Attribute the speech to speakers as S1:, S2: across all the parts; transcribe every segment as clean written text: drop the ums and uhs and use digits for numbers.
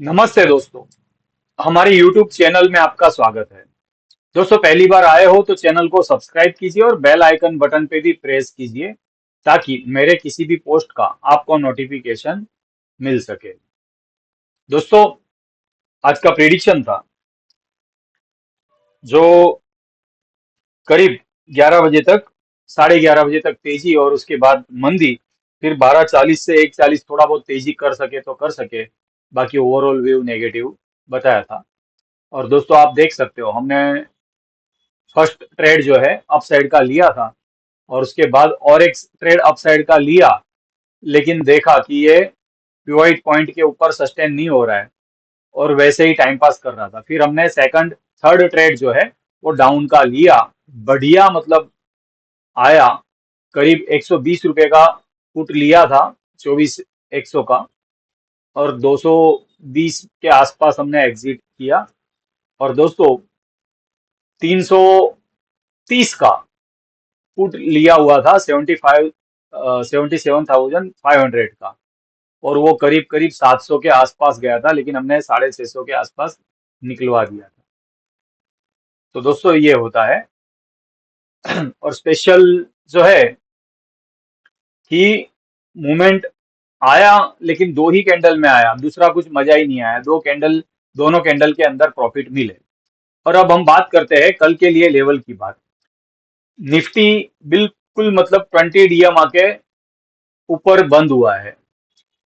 S1: नमस्ते दोस्तों। हमारे YouTube चैनल में आपका स्वागत है। दोस्तों, पहली बार आए हो तो चैनल को सब्सक्राइब कीजिए और बेल आइकन बटन पे भी प्रेस कीजिए ताकि मेरे किसी भी पोस्ट का आपको नोटिफिकेशन मिल सके। दोस्तों, आज का प्रेडिक्शन था जो करीब 11 बजे तक, 11:30 बजे तक तेजी और उसके बाद मंदी, फिर 12:40 से 1:40 थोड़ा बहुत तेजी कर सके तो कर सके, बाकी ओवरऑल व्यू नेगेटिव बताया था। और दोस्तों, आप देख सकते हो हमने फर्स्ट ट्रेड जो है अपसाइड का लिया था और उसके बाद और एक ट्रेड अपसाइड का लिया, लेकिन देखा कि ये पिवट पॉइंट के ऊपर सस्टेन नहीं हो रहा है और वैसे ही टाइम पास कर रहा था। फिर हमने सेकंड थर्ड ट्रेड जो है वो डाउन का लिया। बढ़िया मतलब आया, करीब 120 रुपए का पुट लिया था, 24,100 का, और 220 के आसपास हमने एग्जिट किया। और दोस्तों, 330 का पुट लिया हुआ था 77,500 का, और वो करीब करीब 700 के आसपास गया था, लेकिन हमने 650 के आसपास निकलवा दिया था। तो दोस्तों, ये होता है। और स्पेशल जो है कि मूवमेंट आया, लेकिन दो ही कैंडल में आया, दूसरा कुछ मजा ही नहीं आया। दोनों कैंडल के अंदर प्रॉफिट मिले। और अब हम बात करते हैं कल के लिए लेवल की बात। निफ्टी बिल्कुल मतलब 20 डीएम आके ऊपर बंद हुआ है।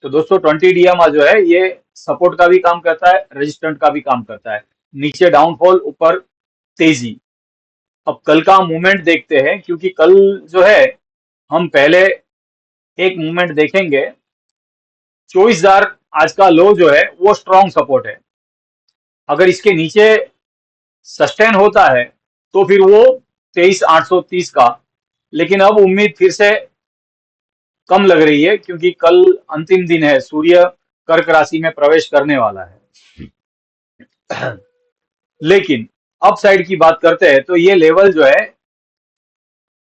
S1: तो दोस्तों, 20 डीएम जो है ये सपोर्ट का भी काम करता है, रेजिस्टेंट का भी काम करता है। नीचे डाउनफॉल, ऊपर तेजी। अब कल का मूवमेंट देखते हैं, क्योंकि कल जो है हम पहले एक मूवमेंट देखेंगे। 24,000 आज का लो जो है वो स्ट्रॉन्ग सपोर्ट है। अगर इसके नीचे सस्टेन होता है तो फिर वो 23,830 का। लेकिन अब उम्मीद फिर से कम लग रही है, क्योंकि कल अंतिम दिन है, सूर्य कर्क राशि में प्रवेश करने वाला है। लेकिन अप साइड की बात करते हैं तो ये लेवल जो है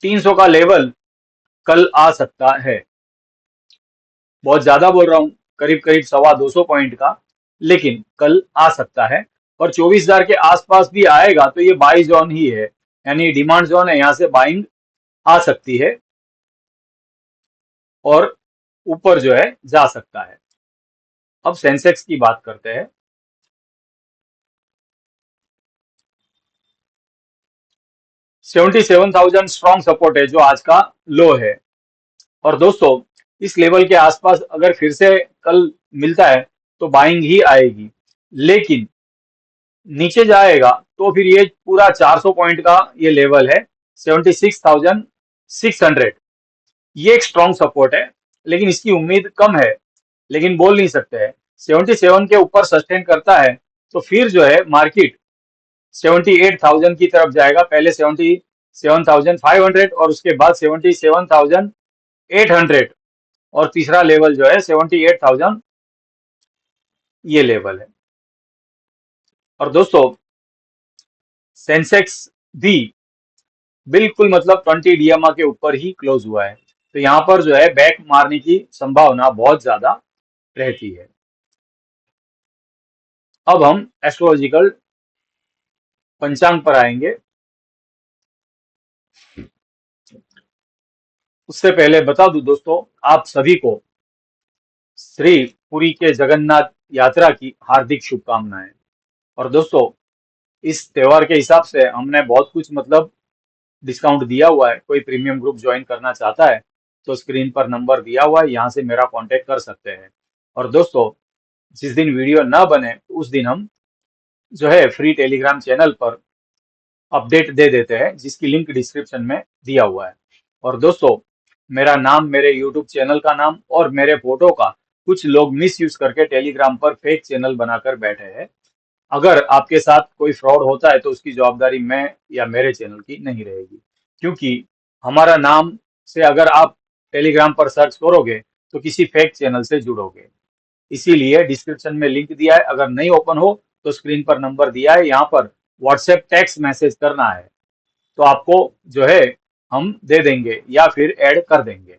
S1: 300 का लेवल कल आ सकता है। बहुत ज्यादा बोल रहा हूं, करीब करीब 225 पॉइंट का, लेकिन कल आ सकता है। और 24,000 के आसपास भी आएगा तो ये बाई जोन ही है, यानी डिमांड जोन है, यहां से बाइंग आ सकती है और ऊपर जो है जा सकता है। अब सेंसेक्स की बात करते हैं। 77,000 स्ट्रॉन्ग सपोर्ट है जो आज का लो है। और दोस्तों, इस लेवल के आसपास अगर फिर से कल मिलता है तो बाइंग ही आएगी। लेकिन नीचे जाएगा तो फिर ये पूरा 400 पॉइंट का ये लेवल है, 76,600। ये एक स्ट्रॉन्ग सपोर्ट है, लेकिन इसकी उम्मीद कम है, लेकिन बोल नहीं सकते हैं। 77 के ऊपर सस्टेन करता है तो फिर जो है मार्केट 78,000 की तरफ जाएगा। पहले 77,500 और उसके बाद 77,800, और तीसरा लेवल जो है 78,000, ये लेवल है। और दोस्तों, सेंसेक्स भी बिल्कुल मतलब 20 डीएमआ के ऊपर ही क्लोज हुआ है। तो यहाँ पर जो है बैक मारने की संभावना बहुत ज्यादा रहती है। अब हम एस्ट्रोलॉजिकल पंचांग पर आएंगे। उससे पहले बता दूं दोस्तों, आप सभी को श्री पुरी के जगन्नाथ यात्रा की हार्दिक शुभकामनाएं। और दोस्तों, इस त्योहार के हिसाब से हमने बहुत कुछ मतलब डिस्काउंट दिया हुआ है। कोई प्रीमियम ग्रुप ज्वाइन करना चाहता है तो स्क्रीन पर नंबर दिया हुआ है, यहाँ से मेरा कांटेक्ट कर सकते हैं। और दोस्तों, जिस दिन वीडियो ना बने उस दिन हम जो है फ्री टेलीग्राम चैनल पर अपडेट दे देते हैं, जिसकी लिंक डिस्क्रिप्शन में दिया हुआ है। और दोस्तों, मेरा नाम, मेरे यूट्यूब चैनल का नाम और मेरे फोटो का कुछ लोग मिस यूज करके टेलीग्राम पर फेक चैनल बनाकर बैठे हैं। अगर आपके साथ कोई फ्रॉड होता है तो उसकी जवाबदारी मैं या मेरे चैनल की नहीं रहेगी, क्योंकि हमारा नाम से अगर आप टेलीग्राम पर सर्च करोगे तो किसी फेक चैनल से जुड़ोगे। इसीलिए डिस्क्रिप्शन में लिंक दिया है, अगर नहीं ओपन हो तो स्क्रीन पर नंबर दिया है, यहाँ पर व्हाट्सएप टेक्स्ट मैसेज करना है तो आपको जो है हम दे देंगे या फिर ऐड कर देंगे।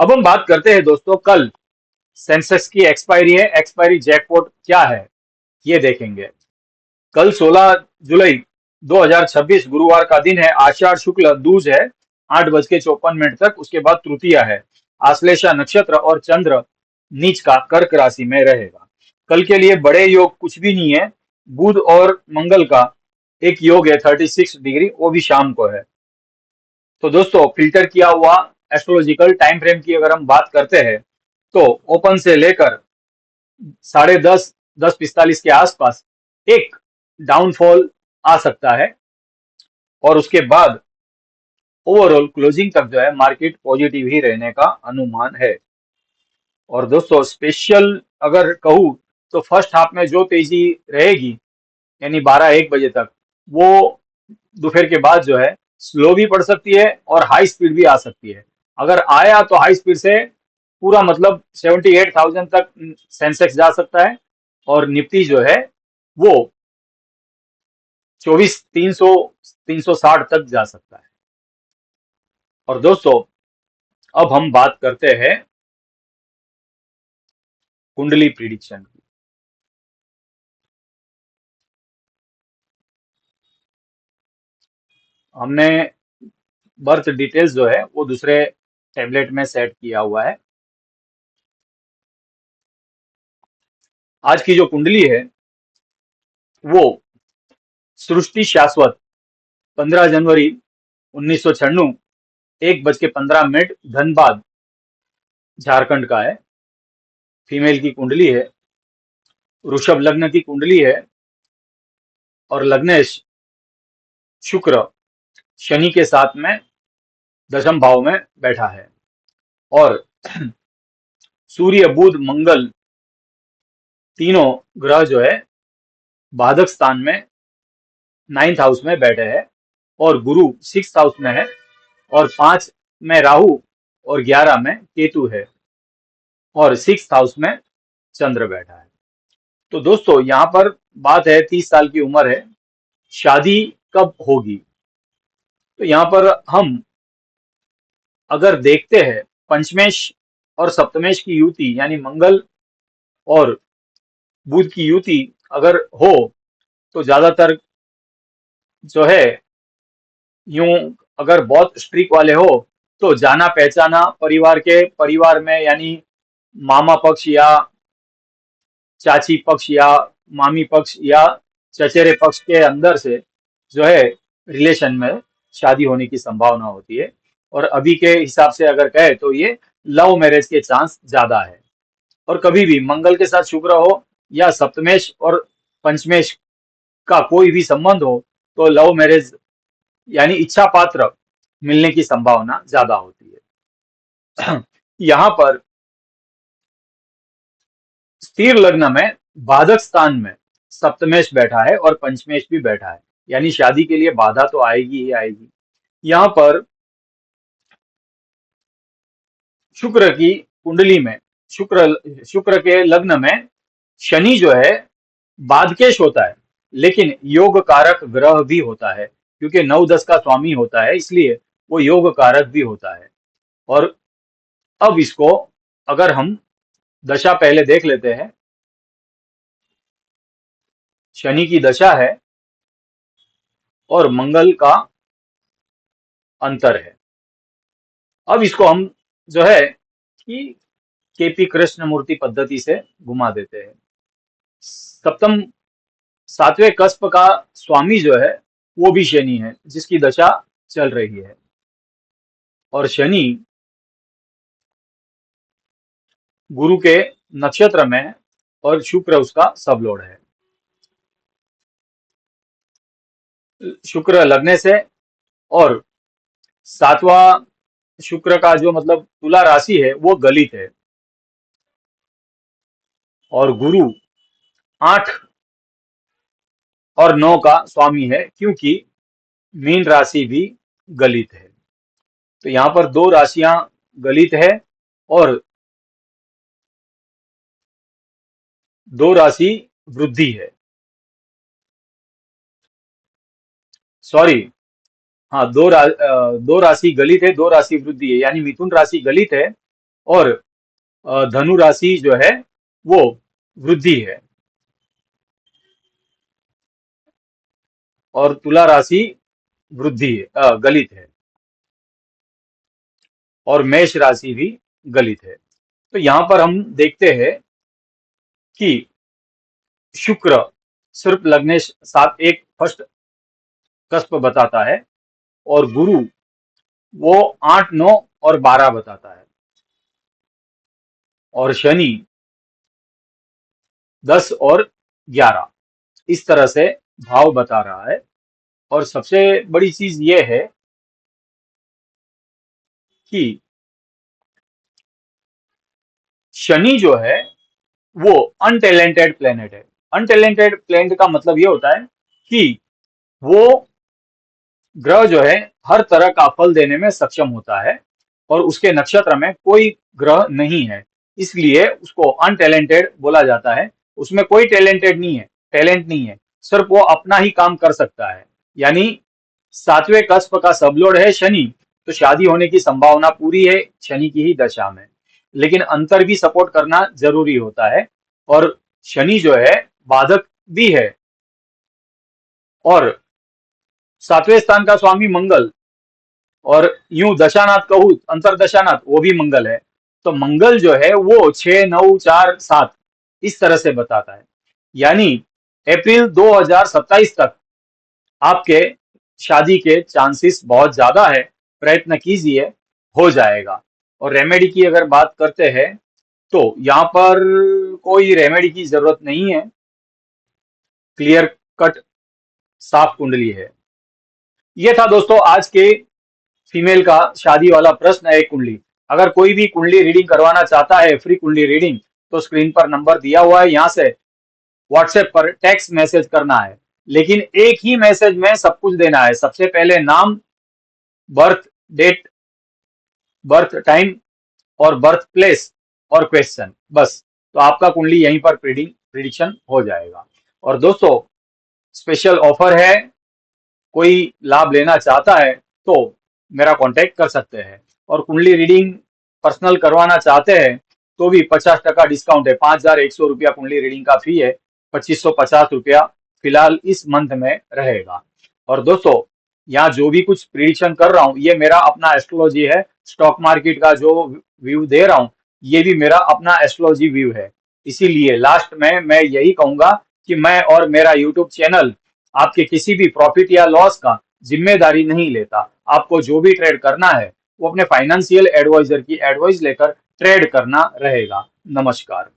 S1: अब हम बात करते हैं दोस्तों कल सेंसेक्स की एक्सपायरी है, एक्सपायरी जैकपॉट क्या है ये देखेंगे। कल 16 जुलाई 2026 गुरुवार का दिन है, आषाढ़ शुक्ल दूज है, 8:54 तक। उसके बाद तृतीया है, आश्लेषा नक्षत्र और चंद्र नीच का कर्क राशि में रहेगा। कल के लिए बड़े योग कुछ भी नहीं है। बुध और मंगल का एक योग है 36 डिग्री, वो भी शाम को है। तो दोस्तों फिल्टर किया हुआ एस्ट्रोलॉजिकल टाइम फ्रेम की अगर हम बात करते हैं तो ओपन से लेकर 10:30 10:45 के आसपास एक डाउनफॉल आ सकता है और उसके बाद ओवरऑल क्लोजिंग तक जो है मार्केट पॉजिटिव ही रहने का अनुमान है। और दोस्तों स्पेशल अगर कहूँ तो फर्स्ट हाफ में जो तेजी रहेगी यानी 12-1 बजे तक, वो दोपहर के बाद जो है स्लो भी पड़ सकती है और हाई स्पीड भी आ सकती है। अगर आया तो हाई स्पीड से पूरा मतलब 78,000 तक सेंसेक्स जा सकता है और निफ्टी जो है वो 24,300 360 तक जा सकता है। और दोस्तों अब हम बात करते हैं कुंडली प्रिडिक्शन की। हमने बर्थ डिटेल्स जो है वो दूसरे टैबलेट में सेट किया हुआ है। आज की जो कुंडली है वो सृष्टि शाश्वत 15 जनवरी 1996 1:15 धनबाद झारखंड का है। फीमेल की कुंडली है, वृषभ लग्न की कुंडली है और लग्नेश शुक्र शनि के साथ में दशम भाव में बैठा है और सूर्य बुध मंगल तीनों ग्रह जो है बाधक स्थान में 9th हाउस में बैठे हैं और गुरु 6th हाउस में है और 5 में राहु और 11 में केतु है और 6th हाउस में चंद्र बैठा है। तो दोस्तों यहाँ पर बात है 30 साल की उम्र है, शादी कब होगी? तो यहाँ पर हम अगर देखते हैं पंचमेश और सप्तमेश की युति यानी मंगल और बुध की युति अगर हो तो ज्यादातर जो है यूं अगर बहुत स्ट्रिक वाले हो तो जाना पहचाना परिवार में यानी मामा पक्ष या चाची पक्ष या मामी पक्ष या चचेरे पक्ष के अंदर से जो है रिलेशन में शादी होने की संभावना होती है। और अभी के हिसाब से अगर कहे तो ये लव मैरिज के चांस ज्यादा है। और कभी भी मंगल के साथ शुक्र हो या सप्तमेश और पंचमेश का कोई भी संबंध हो तो लव मैरिज यानी इच्छा पात्र मिलने की संभावना ज्यादा होती है। यहाँ पर स्थिर लग्न में बाधक स्थान में सप्तमेश बैठा है और पंचमेश भी बैठा है, यानी शादी के लिए बाधा तो आएगी ही आएगी। यहाँ पर शुक्र की कुंडली में शुक्र के लग्न में शनि जो है बाधकेश होता है, लेकिन योग कारक ग्रह भी होता है क्योंकि 9-10 का स्वामी होता है, इसलिए वो योग कारक भी होता है। और अब इसको अगर हम दशा पहले देख लेते हैं। शनि की दशा है और मंगल का अंतर है। अब इसको हम जो है कि केपी कृष्ण मूर्ति पद्धति से घुमा देते हैं। सप्तम 7वें कस्प का स्वामी जो है वो भी शनि है जिसकी दशा चल रही है और शनि गुरु के नक्षत्र में है और शुक्र उसका सबलॉर्ड है। शुक्र लगने से और 7वां शुक्र का जो मतलब तुला राशि है वो गलित है और गुरु 8 और 9 का स्वामी है क्योंकि मीन राशि भी गलित है। तो यहाँ पर दो राशियां गलित है और दो राशि वृद्धि है। सॉरी, हाँ दो राशि गलित है, दो राशि वृद्धि है, यानी मिथुन राशि गलित है और धनु राशि जो है वो वृद्धि है और तुला राशि वृद्धि है, गलित है, और मेष राशि भी गलित है। तो यहां पर हम देखते हैं कि शुक्र सिर्फ लग्नेश 7-1 फर्स्ट कस्प बताता है, और गुरु वो 8-9 और 12 बताता है, और शनि 10 और 11 इस तरह से भाव बता रहा है। और सबसे बड़ी चीज ये है कि शनि जो है वो अनटैलेंटेड प्लेनेट है। अनटैलेंटेड प्लेनेट का मतलब ये होता है कि वो ग्रह जो है हर तरह का फल देने में सक्षम होता है, और उसके नक्षत्र में कोई ग्रह नहीं है, इसलिए उसको अनटैलेंटेड बोला जाता है। उसमें कोई टैलेंटेड नहीं है, टैलेंट नहीं है, सिर्फ वो अपना ही काम कर सकता है। यानी 7वें कस्प का सबलॉर्ड है शनि, तो शादी होने की संभावना पूरी है शनि की ही दशा में। लेकिन अंतर भी सपोर्ट करना जरूरी होता है, और शनि जो है बाधक भी है, और 7वें स्थान का स्वामी मंगल, और यूं दशानाथ कहूं अंतर दशानाथ वो भी मंगल है। तो मंगल जो है वो 6, 9, 4, 7 इस तरह से बताता है। यानी अप्रैल 2027 तक आपके शादी के चांसेस बहुत ज्यादा है, प्रयत्न कीजिए, हो जाएगा। और रेमेडी की अगर बात करते हैं तो यहाँ पर कोई रेमेडी की जरूरत नहीं है, क्लियर कट साफ कुंडली है। ये था दोस्तों आज के फीमेल का शादी वाला प्रश्न है, एक कुंडली। अगर कोई भी कुंडली रीडिंग करवाना चाहता है, फ्री कुंडली रीडिंग, तो स्क्रीन पर नंबर दिया हुआ है, यहाँ से व्हाट्सएप पर टेक्स्ट मैसेज करना है। लेकिन एक ही मैसेज में सब कुछ देना है। सबसे पहले नाम, बर्थ डेट, बर्थ टाइम और बर्थ प्लेस और क्वेश्चन, बस। तो आपका कुंडली यहीं पर प्रिडिक्शन हो जाएगा। और दोस्तों स्पेशल ऑफर है, कोई लाभ लेना चाहता है तो मेरा कांटेक्ट कर सकते हैं। और कुंडली रीडिंग पर्सनल करवाना चाहते हैं तो भी 50% डिस्काउंट है। 5,100 रुपया कुंडली रीडिंग का फी है, 2,550 रुपया फिलहाल इस मंथ में रहेगा। और दोस्तों यहाँ जो भी कुछ प्रिडिक्शन कर रहा हूँ ये मेरा अपना एस्ट्रोलॉजी है। स्टॉक मार्केट का जो व्यू दे रहा हूँ ये भी मेरा अपना एस्ट्रोलॉजी व्यू है। इसीलिए लास्ट में मैं यही कहूंगा कि मैं और मेरा यूट्यूब चैनल आपके किसी भी प्रॉफिट या लॉस का जिम्मेदारी नहीं लेता। आपको जो भी ट्रेड करना है वो अपने फाइनेंशियल एडवाइजर की एडवाइस लेकर ट्रेड करना रहेगा। नमस्कार।